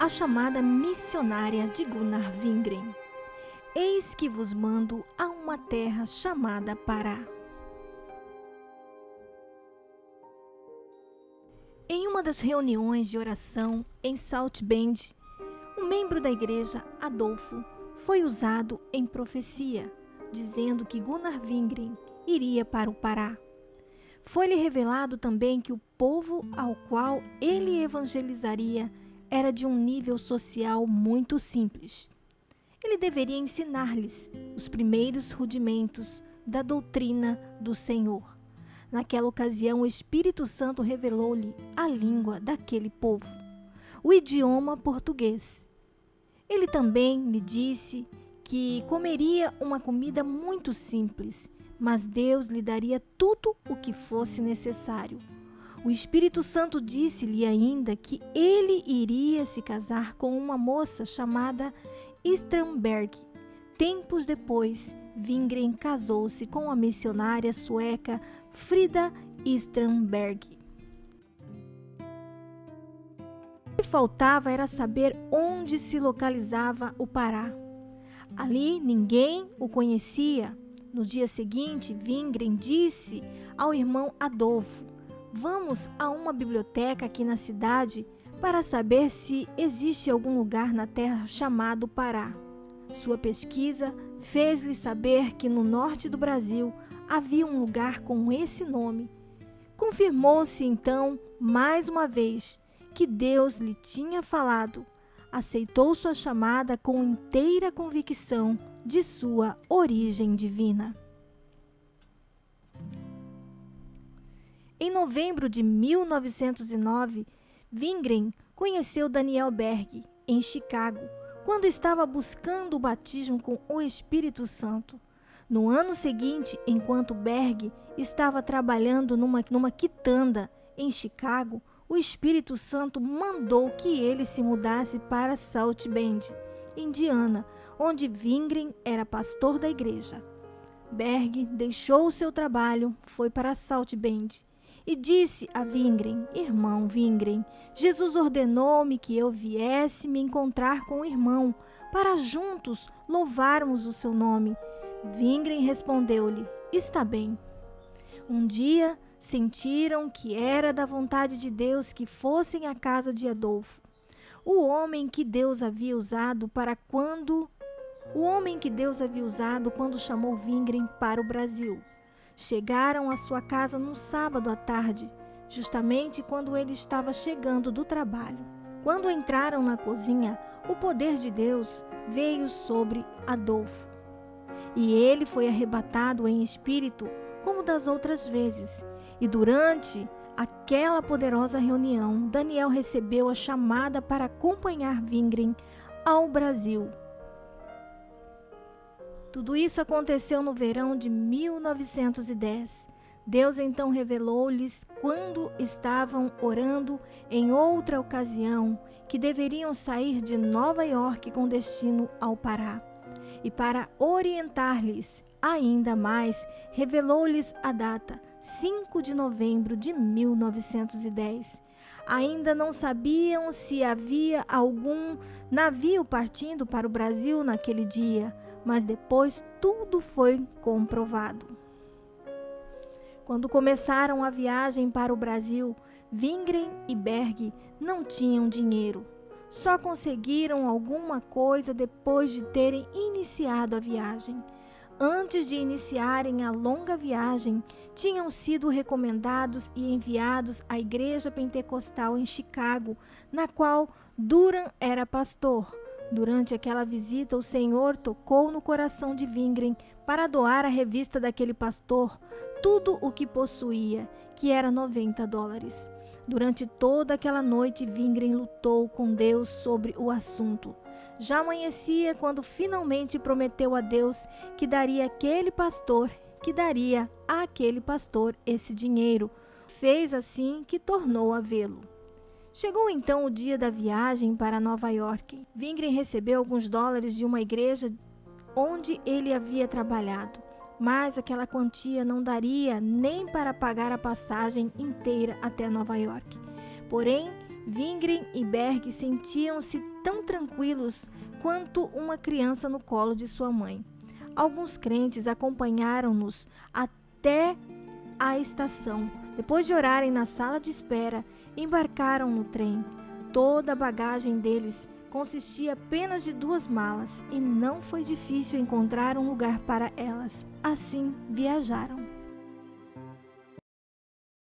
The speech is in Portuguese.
A chamada missionária de Gunnar Wingren. Eis que vos mando a uma terra chamada Pará. Em uma das reuniões de oração em South Bend, um membro da igreja, Adolfo, foi usado em profecia, dizendo que Gunnar Wingren iria para o Pará. Foi-lhe revelado também que o povo ao qual ele evangelizaria era de um nível social muito simples. Ele deveria ensinar-lhes os primeiros rudimentos da doutrina do Senhor. Naquela ocasião, o Espírito Santo revelou-lhe a língua daquele povo, o idioma português. Ele também lhe disse que comeria uma comida muito simples, mas Deus lhe daria tudo o que fosse necessário. O Espírito Santo disse-lhe ainda que ele iria se casar com uma moça chamada Strandberg. Tempos depois, Wingren casou-se com a missionária sueca Frida Strandberg. O que faltava era saber onde se localizava o Pará. Ali ninguém o conhecia. No dia seguinte, Wingren disse ao irmão Adolfo: "Vamos a uma biblioteca aqui na cidade para saber se existe algum lugar na terra chamado Pará." Sua pesquisa fez-lhe saber que no norte do Brasil havia um lugar com esse nome. Confirmou-se então, mais uma vez, que Deus lhe tinha falado. Aceitou sua chamada com inteira convicção de sua origem divina. Em novembro de 1909, Wingren conheceu Daniel Berg em Chicago, quando estava buscando o batismo com o Espírito Santo. No ano seguinte, enquanto Berg estava trabalhando numa quitanda em Chicago, o Espírito Santo mandou que ele se mudasse para South Bend, Indiana, onde Wingren era pastor da igreja. Berg deixou o seu trabalho, foi para South Bend e disse a Wingren: "Irmão Wingren, Jesus ordenou-me que eu viesse me encontrar com o irmão, para juntos louvarmos o seu nome." Wingren respondeu-lhe: "Está bem." Um dia sentiram que era da vontade de Deus que fossem à casa de Adolfo, o homem que Deus havia usado quando chamou Wingren para o Brasil. Chegaram à sua casa num sábado à tarde, justamente quando ele estava chegando do trabalho. Quando entraram na cozinha, o poder de Deus veio sobre Adolfo, e ele foi arrebatado em espírito como das outras vezes. E durante aquela poderosa reunião, Daniel recebeu a chamada para acompanhar Wingren ao Brasil. Tudo isso aconteceu no verão de 1910. Deus então revelou-lhes, quando estavam orando em outra ocasião, que deveriam sair de Nova York com destino ao Pará. E para orientar-lhes ainda mais, revelou-lhes a data, 5 de novembro de 1910. Ainda não sabiam se havia algum navio partindo para o Brasil naquele dia, mas depois tudo foi comprovado. Quando começaram a viagem para o Brasil, Wingren e Berg não tinham dinheiro. Só conseguiram alguma coisa depois de terem iniciado a viagem. Antes de iniciarem a longa viagem, tinham sido recomendados e enviados à igreja pentecostal em Chicago, na qual Duran era pastor. Durante aquela visita, o Senhor tocou no coração de Wingren para doar à revista daquele pastor tudo o que possuía, que era $90. Durante toda aquela noite, Wingren lutou com Deus sobre o assunto. Já amanhecia quando finalmente prometeu a Deus que daria àquele pastor esse dinheiro. Fez assim que tornou a vê-lo. Chegou então o dia da viagem para Nova York. Wingren recebeu alguns dólares de uma igreja onde ele havia trabalhado, mas aquela quantia não daria nem para pagar a passagem inteira até Nova York. Porém, Wingren e Berg sentiam-se tão tranquilos quanto uma criança no colo de sua mãe. Alguns crentes acompanharam-nos até a estação. Depois de orarem na sala de espera, embarcaram no trem. Toda a bagagem deles consistia apenas de 2 malas e não foi difícil encontrar um lugar para elas. Assim viajaram.